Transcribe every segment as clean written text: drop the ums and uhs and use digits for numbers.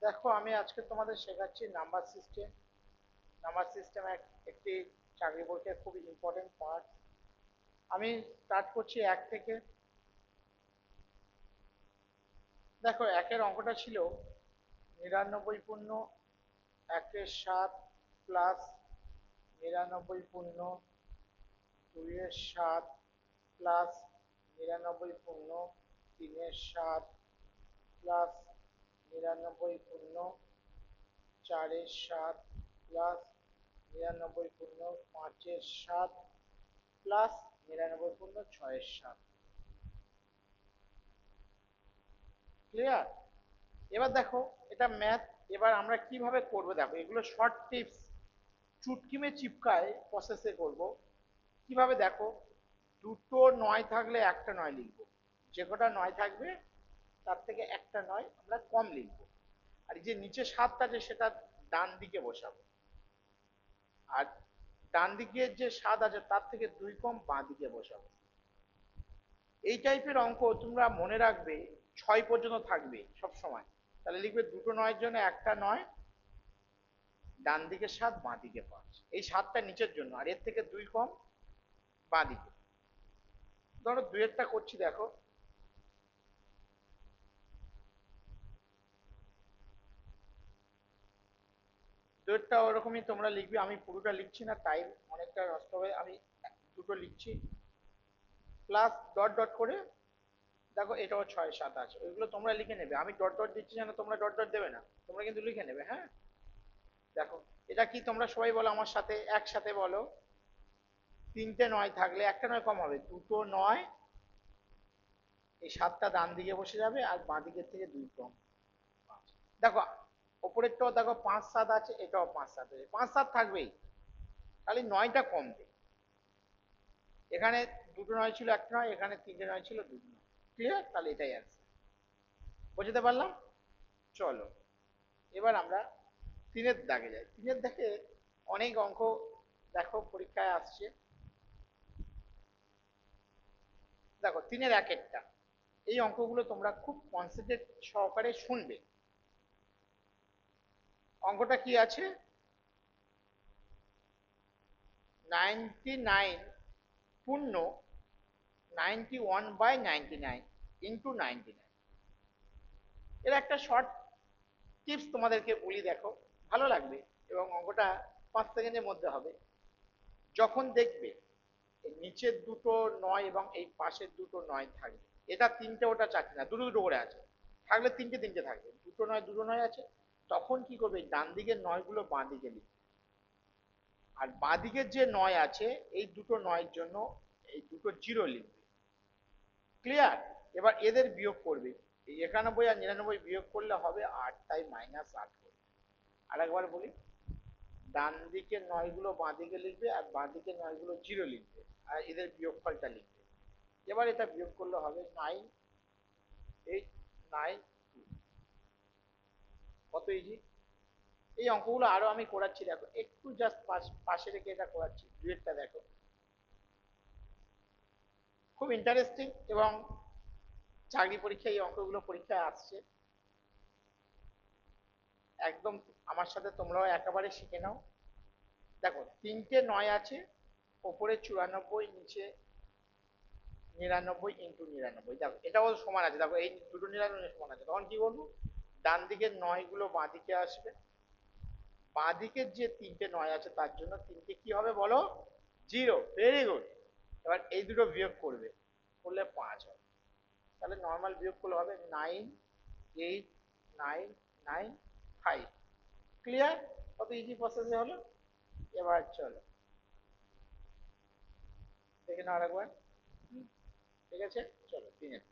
দেখো, আমি আজকে তোমাদের শেখাচ্ছি নাম্বার সিস্টেম। নাম্বার সিস্টেম একটি চাকরি পরীক্ষার খুব ইম্পর্টেন্ট পার্ট। আমি স্টার্ট করছি এক থেকে। দেখো, একের অঙ্কটা ছিল 99 পূর্ণ 1/7 প্লাস 99 পূর্ণ 2/7 প্লাস 99 পূর্ণ 3/7 প্লাস 99 পূর্ণ 4/7 প্লাস 99 পূর্ণ 5/7 প্লাস 99 পূর্ণ 6/7। ক্লিয়ার? এবার দেখো, এটা ম্যাথ। এবার আমরা কিভাবে করব দেখো, এগুলো শর্ট টিপস, চুটকি মে চিপকায় প্রসেসে করব। কিভাবে দেখো, দুটো নয় থাকলে একটা নয় লিখবো। যে কটা নয় থাকবে তার থেকে একটা নয় আমরা কম লিখবো। আর এই যে নিচে 7 আছে সেটা ডান দিকে বসাবো। আর ডান দিকে যে 7 আছে তার থেকে 2 কম বাঁ দিকে বসাবো। এই টাইপের অঙ্ক তোমরা মনে রাখবে, 6 পর্যন্ত থাকবে সব সময়। তাহলে লিখবে দুটো নয়ের জন্য একটা নয়, ডান দিকে 7 বাঁ দিকে 5। এই 7টা নিচের জন্য, আর এর থেকে 2 কম বাঁ দিকে। ধরো দুয়েরটা করছি, দেখো। দুয়েরটা ওরকমই তোমরা লিখবে, আমি পুরোটা লিখছি না, টাইম অনেকটা নষ্ট হবে। আমি দুটো লিখছি, প্লাস ডট ডট করে। দেখো, এটাও 6 7 আছে, ওইগুলো তোমরা লিখে নেবে। আমি ডট ডট দিচ্ছি যেন তোমরা ডট ডট দেবে না, তোমরা কিন্তু লিখে নেবে। হ্যাঁ, দেখো এটা কি তোমরা সবাই বলো আমার সাথে, একসাথে বলো। তিনটে নয় থাকলে একটা নয় কম হবে, দুটো নয়। এই 7টা ডান দিকে বসে যাবে আর বাঁ দিকের থেকে 2 কম 5। দেখো, ওপরেরটাও দেখো 5 7 আছে, এটাও 5 7 আছে, 5 7 থাকবেই, খালি 9টা কমবে। এখানে দুটো নয় ছিল, একটা নয়, এখানে তিনটে নয় ছিল, দুটো নয়। ক্লিয়ার? তাহলে এটাই অ্যান্সার। বুঝতে পারলাম? চলো, এবার আমরা তিনের দাগে যাই। তিনের দাগে অনেক অঙ্ক দেখো পরীক্ষায় আসছে। দেখো, তিনের এক একটা এই অঙ্কগুলো তোমরা খুব কনসেন্ট্রেট সহকারে শুনবে। অঙ্কটা কি আছে? 99 পূর্ণ 91/99 ইন্টু 99। এর একটা শর্ট টিপস তোমাদেরকে বলি, দেখো ভালো লাগবে। এবং অঙ্কটা 5 সেকেন্ডের মধ্যে হবে। যখন দেখবে এই নিচের দুটো নয় এবং এই পাশের দুটো নয় থাকবে, এটা তিনটে ওটা চারটে না, দুটো দুটো করে আছে, থাকলে তিনটে তিনটে থাকবে, দুটো নয় আছে, তখন কি করবে, ডান দিকের নয়গুলো বাঁ দিকে লিখবে। আর বাঁ দিকের যে নয় আছে, এই দুটো নয়ের জন্য এই দুটো জিরো লিখবে। ক্লিয়ার? এবার এদের বিয়োগ করবে। এই 91 আর 99 বিয়োগ করলে হবে 8, তাই -8 করবে। আর একবার বলি, ডান দিকের নয়গুলো বাঁ দিকে লিখবে আর বাঁ দিকের নয়গুলো জিরো লিখবে, আর এদের বিয়োগফলটা লিখবে। এবার এটা বিয়োগ করলে হবে 9892। কত ইজি! এই অঙ্কগুলো আরো আমি করাচ্ছি, দেখো একটু জাস্ট পাশে রেখে এটা করাচ্ছি। দুয়েরটা দেখো, খুব ইন্টারেস্টিং। এবং চাকরি পরীক্ষায় এই অঙ্কগুলো পরীক্ষায় আসছে। একদম আমার সাথে তোমরাও একেবারে শিখে নাও। দেখো, তিনটে নয় আছে, ওপরে 94, নিচে 99 ইন্টু 99। দেখো এটাও সমান আছে, দেখো এই দুটো 99 সমান আছে, তখন কি বলবো, ডান দিকের নয় গুলো বাঁ দিকে আসবে। বাঁ দিকের যে তিনটে নয় আছে তার জন্য তিনটে কি হবে বলো, জিরো। Very good. এবার এই দুটো বিয়োগ করবে, করলে 5 হবে। তাহলে নর্মাল বিয়োগ করলে হবে 98995। ক্লিয়ার? কত ইজি প্রসেসে হলো। এবার চলো দেখে নাও আরেকবার। ঠিক আছে, চলো তিনের।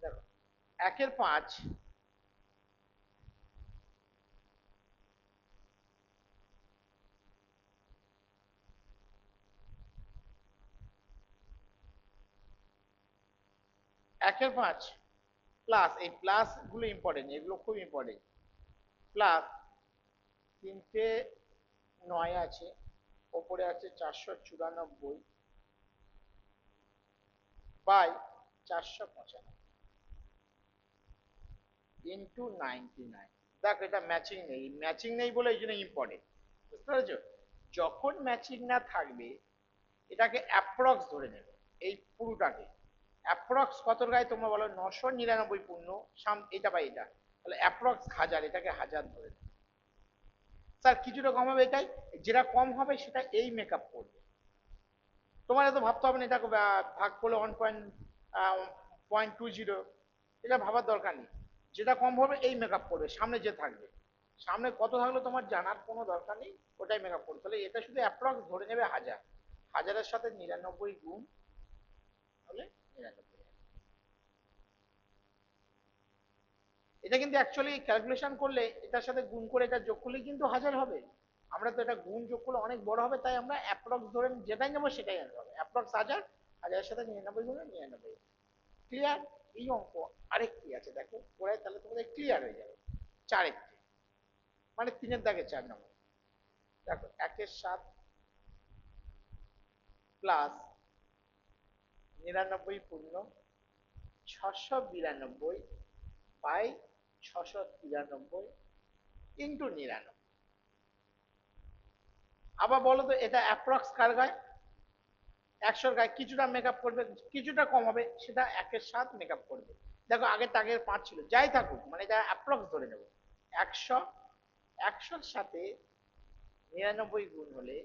দেখো, 1/5। একের 5 প্লাস, এই প্লাস গুলো ইম্পর্টেন্ট, এগুলো খুব ইম্পর্টেন্ট। প্লাস তিনটে নয় আছে, ওপরে আছে 494, বাই 495 ইন্টু 99। দেখো এটা ম্যাচিং নেই, ম্যাচিং নেই বলে এই জন্য ইম্পর্টেন্ট, বুঝতে পেরেছো? যখন ম্যাচিং না থাকবে এটাকে অ্যাপ্রক্স ধরে নেবে, এই পুরোটাকে অ্যাপ্রক্স কত গায়ে তোমরা বলো 999 পূর্ণ এটা বা এটা, তাহলে অ্যাপ্রক্স 1000, এটাকে 1000 ধরে নেবে। স্যার কিছুটা কম হবে, এটাই যেটা কম হবে সেটা এই মেকআপ করবে। তোমার এত ভাবতে হবে না এটা ভাগ করলে 1.20, এটা ভাবার দরকার নেই। যেটা কম হবে এই মেকআপ করবে, সামনে যে থাকবে, সামনে কত থাকলে তোমার জানার কোনো দরকার নেই, ওটাই মেকআপ করবে। তাহলে এটা শুধু অ্যাপ্রক্স ধরে নেবে 1000, 1000-এর সাথে 99 গুণ হলে 99। এটা কিন্তু অ্যাকচুয়ালি ক্যালকুলেশন করলে এটার সাথে গুণ করে এটা যোগ করলে কিন্তু 1000 হবে। আমরা তো এটা গুণ যোগ করলে অনেক বড় হবে, তাই আমরা অ্যাপ্রক্স ধরে যেটাই নেবো সেটাই আনতে হবে, অ্যাপ্রক্স 1000, 1000-এর সাথে 99 গুণ 99। ক্লিয়ার? এই অঙ্ক আরেকটি আছে দেখো, ওরাই তাহলে তোমাদের ক্লিয়ার হয়ে যাবে। 4 মানে 3-এর দাগে 4 নম্বর, দেখো 1-এর 7 প্লাস 99 পূর্ণ 692 বাই 693 ইন্টু 99। আবার বলো তো এটা অ্যাপ্রক্স কার গায়ে? 100-র গায়ে কিছুটা মেকআপ করবে, কিছুটা কম হবে, সেটা 1-এর 7 মেকআপ করবে। দেখো আগের টাগের 5 ছিল, যাই থাকুক মানে এটা অ্যাপ্রক্স ধরে নেব। 100, 100-র সাথে 99 গুণ হলে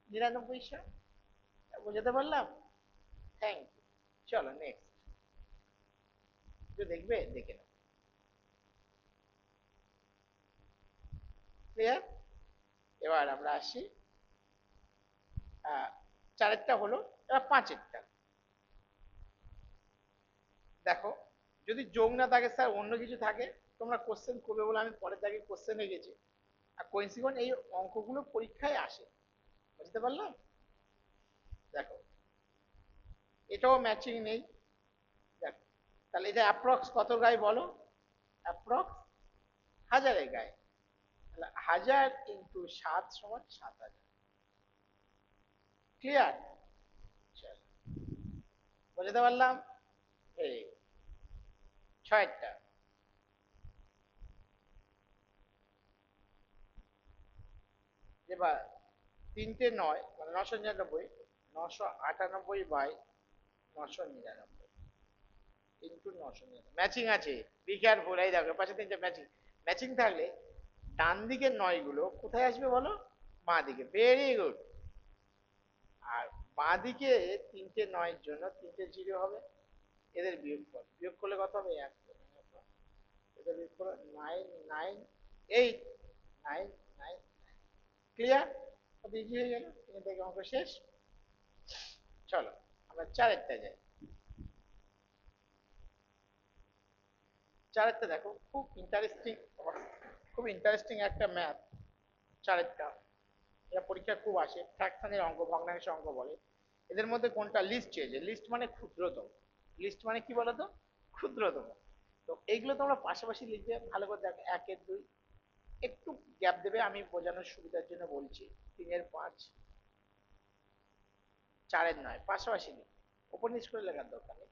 9900। বুঝতে পারলাম? Thank you. চলো নেক্সট, দেখবে দেখে নাও। ক্লিয়ার? এবার আমরা আসি 4-এরটা হলো, এবার 5-এরটা দেখো। যদি যোগ না থাকে স্যার অন্য কিছু থাকে, তোমরা কোশ্চেন করবে বলে আমি পরের দাগে কোশ্চেনে গেছি। আর কোইন্সিডেন্ট এই অঙ্কগুলো পরীক্ষায় আসে, বুঝতে পারলাম? দেখো এটাও ম্যাচিং নেই, দেখো তাহলে এটা অ্যাপ্রক্স কত গায়ে বলো? অ্যাপ্রক্স 1000-এর গায়ে, তাহলে 1000 ইন্টু 7 সমান 7000। ক্লিয়ার? বুঝতে পারলাম? এই 6-টা এবার 3টে 9 মানে 999, 998 বাই 999 ইন্টু 999, ম্যাচিং আছে। বি কেয়ারফুল, এই দেখো পাশে 3টে ম্যাচিং। ম্যাচিং থাকলে ডান দিকের 9 গুলো কোথায় আসবে বলো? বাঁ দিকে, ভেরি গুড। আর বাঁ দিকে 3টে 9-এর জন্য 3টে 0 হবে, এদের বিয়োগফল, বিয়োগ করলে কত হবে? 1। এটা বিয়োগ করো 998, 999। ক্লিয়ার? কত ইজি হয়ে গেল, 3 থেকে অঙ্ক শেষ। চলো আমরা 4-এরটা যাই। 4-এরটা দেখো খুব ইন্টারেস্টিং, খুব ইন্টারেস্টিং একটা ম্যাথ। 4-এরটা এটা পরীক্ষা খুব আসে, ফ্র্যাকশনের অঙ্ক, ভগ্নাংশের অঙ্ক বলে। এদের মধ্যে কোনটা লিস্ট চেয়েছে, লিস্ট মানে ক্ষুদ্রতম, লিস্ট মানে কি বলতো? ক্ষুদ্রতম। তো এইগুলো তোমরা পাশাপাশি লিখবে, ভালো করে দেখো। 1-এর 2 একটু গ্যাপ দেবে, আমি বোঝানোর সুবিধার জন্য বলছি। 3-এর 5, 4-এর 9 পাশাপাশি লিখবে, ওপর নিচ করে লেখার দরকার নেই।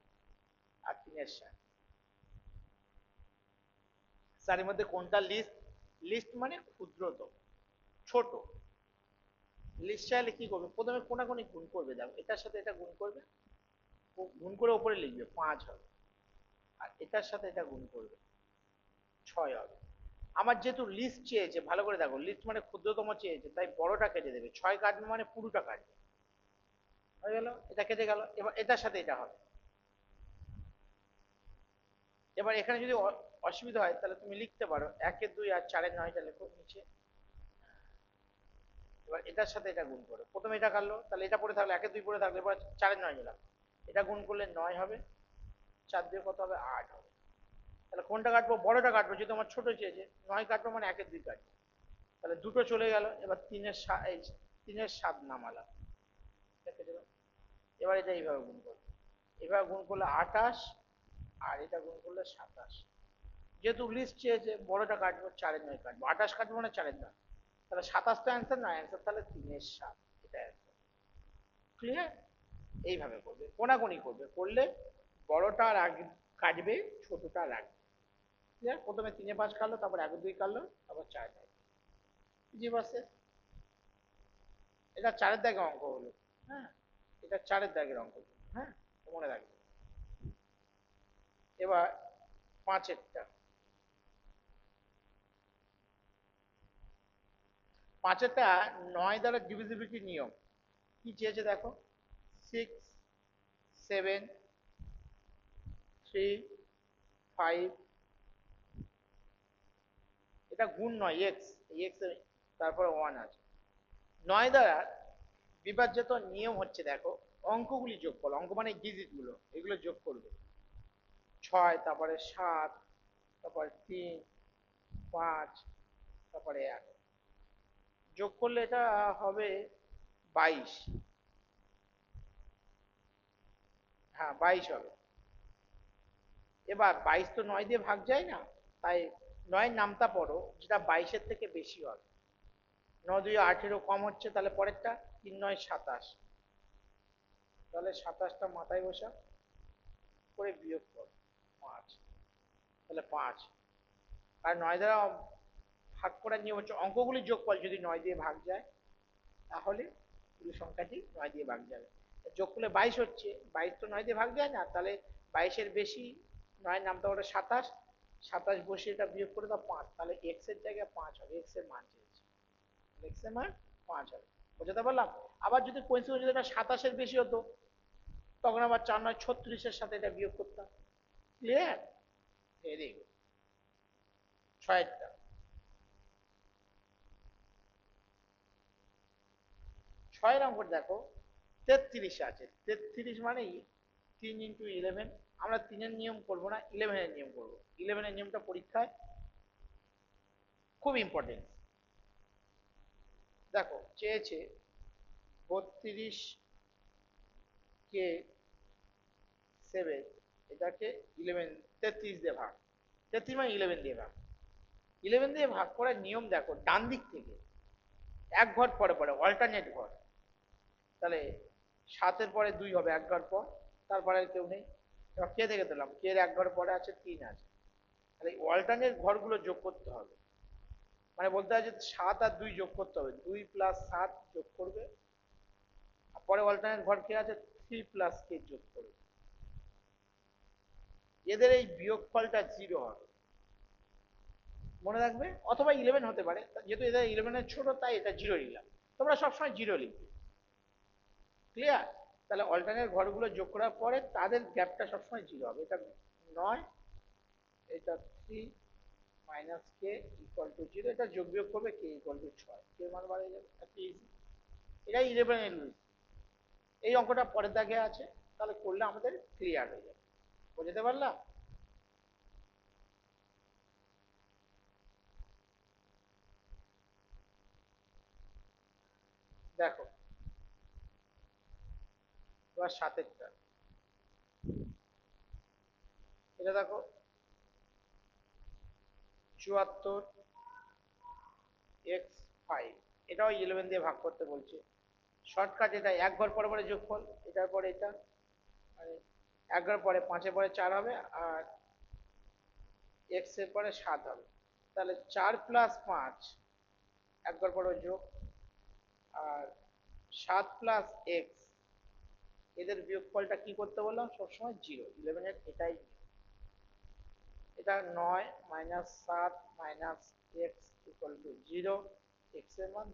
আর 3-এর 7, চারের মধ্যে কোনটা লিস্ট? লিস্ট মানে ক্ষুদ্রতম, ছোট। লিস্ট চাইলে কি করবে, প্রথমে কোনাকুনি গুণ করবে, দেখো এটার সাথে এটা গুণ করবে, গুণ করে উপরে লিখবে 5 হবে, আর এটার সাথে এটা গুণ করবে 6 হবে। আমার যেহেতু লিস্ট চেয়েছে, ভালো করে দেখো, লিস্ট মানে ক্ষুদ্রতম চেয়েছে, তাই বড়টা কেটে দেবে, 6 কাটবে মানে পুরোটা কাটবে, হয়ে গেল, এটা কেটে গেল। এবার এটার সাথে এটা হবে। এবার এখানে যদি অসুবিধা হয় তাহলে তুমি লিখতে পারো 1-এর 2 আর 4-এর 9টা লেখো নিচে। এবার এটার সাথে এটা গুণ করো, প্রথমে এটা কাটলো, তাহলে এটা পড়ে থাকলো, 1-এর 2 পড়ে থাকলো, এবার 4-এর 9 নিলাম, এটা গুণ করলে 9 হবে, 4 দিয়ে কত হবে? 8 হবে। তাহলে কোনটা কাটবো? বড়টা কাটবো, যেহেতু আমার ছোট চেয়েছে। 9 কাটবো মানে 1-এর 2 কাটবো, তাহলে দুটো চলে গেল। এবার 3-এর 7 নামালাম, কেটে দিলাম। এবার এটা এইভাবে গুণ করবো, এবার গুণ করলে 28, আর এটা গুণ করলে 27। যেহেতু লিস্ট চেয়েছে বড়টা কাটবো, 4-এর 9 কাটবো, 28 কাটবো মানে 4-এর 9, তাহলে 27 তো অ্যান্সার না, অ্যান্সার তাহলে 3-এর 7, এটা অ্যান্সার। ক্লিয়ার? এইভাবে করবে, কোনাকুনি করবে, করলে বড়টা আর আগে কাটবে, ছোটটা রাখবে। ক্লিয়ার? প্রথমে 3 এ 5 কাটলো, তারপর 1 এ 2 কাটলো, তারপর 4 কাটলো। জি বসে, এটা 4-এর দাগের অঙ্ক হলো। হ্যাঁ, এটা 4-এর দাগের অঙ্ক হলো। হ্যাঁ, মনে রাখবে। এবার 5-এরটা, 5-এরটা 9 দ্বারা ডিভিজিবিলিটি নিয়ম কি চেয়েছে দেখো, 6, 7, 3, 5, এটা গুণ নয়, এক্স, এক্স তারপরে 1 আছে। 9 দ্বারা বিভাজ্যত নিয়ম হচ্ছে দেখো, অঙ্কগুলি যোগ করো, অঙ্ক মানে ডিজিট গুলো, এগুলো যোগ করবে। 6, তারপরে 7, তারপরে 3, 5, তারপরে 1, যোগ করলে এটা হবে 22। হ্যাঁ, 22 হবে। এবার 22 তো 9 দিয়ে ভাগ যায় না, তাই 9 নামতা পড়ো যেটা 22-এর থেকে বেশি হবে। 9 2 18, কম হচ্ছে, তাহলে পরেরটা 3 9 27, তাহলে 27টা মাথায় বসা করে বিয়োগ কর 5, তাহলে 5। আর 9 দ্বারা ভাগ করার নিয়ম হচ্ছে অঙ্কগুলির যোগফল যদি 9 দিয়ে ভাগ যায়, তাহলে পুরো সংখ্যাটি 9 দিয়ে ভাগ যাবে। যোগ করলে 22 হচ্ছে, 22 তো 9 দিয়ে ভাগ যায় না, তাহলে 22-এর বেশি 9 নামটা ওটা 27, 27 বসে এটা বিয়োগ করে দাও 5, তাহলে এক্স এর জায়গায় 5 হবে, এক্স এর মান চেয়েছে, এক্স এর মান 5 হবে। বুঝতে পারলাম? আবার যদি কোইন্সিডেন্ট যদি এটা 27-এর বেশি হতো, তখন আবার 4 9 36-এর সাথে এটা বিয়োগ করতাম। ক্লিয়ার? Very good. 6-এরটা, 6 নম্বর দেখো, 33 আছে, 33 মানেই 3 × 11। আমরা 3-এর নিয়ম করব না, 11-এর নিয়ম করব। 11-এর নিয়মটা পরীক্ষায় খুব ইম্পর্টেন্ট। দেখো চেয়েছে 32 কে 7, এটাকে 11, 33 দিয়ে ভাগ, 33 মানে 11 দিয়ে ভাগ। 11 দিয়ে ভাগ করার নিয়ম দেখো, ডান দিক থেকে এক ঘর পরে পরে অল্টারনেট ঘর, তাহলে 7-এর পরে 2 হবে এক ঘর পর, তারপরে আর কেউ নেই। এবার কে থেকে দিলাম, কে এর এক ঘর পরে আছে 3 আছে, তাহলে অল্টারনেট ঘরগুলো যোগ করতে হবে। মানে বলতে হয় যে 7 আর 2 যোগ করতে হবে, 2 + 7 যোগ করবে, আর পরে অল্টারনেট ঘর কে আছে 3 + কে যোগ করবে। এদের এই বিয়োগফলটা 0 হবে, মনে রাখবে, অথবা 11 হতে পারে, যেহেতু এদের 11-এর ছোট তাই এটা 0 নিলাম। তোমরা সবসময় 0 লিখবে। ক্লিয়ার? তাহলে অল্টারনেট ঘরগুলো যোগ করার পরে তাদের গ্যাপটা সবসময় 0 হবে। এটা 9, এটা 3 কে = 0, এটা যোগ বিয়োগ করবে কে = 6, কে মান বাড়িয়ে যাবে, এত ইজি। এটাই 11-এর রুল। এই অঙ্কটা পরের দাগে আছে, তাহলে করলে আমাদের ক্লিয়ার হয়ে যাবে। বুঝতে পারলাম? দেখো এবার 7-এরটা, এটা দেখো 74x5, এটাও 11 দিয়ে ভাগ করতে বলছে। শর্টকাট, এটা এক ঘর পরে পরে যোগফল, এটার পরে এটা, মানে এক ঘর পরে 5-এর পরে 4 হবে, আর এক্স এর পরে 7 হবে, তাহলে 4 + 5 এক ঘর পরে যোগ, আর 7 + এক্স, এদের বিয়োগফলটা কি করতে বললাম, সবসময় 0। 11-এর এটাই, এটা 9 - 7 - x = 0, এক্স এর মান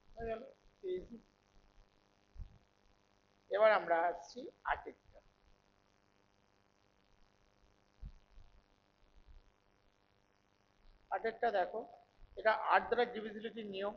হয়ে গেল। Easy। এবার আমরা আসছি 8-এরটা। 8-এরটা দেখো, এটা 8 দ্বারা ডিভিজিবিলিটির নিয়ম।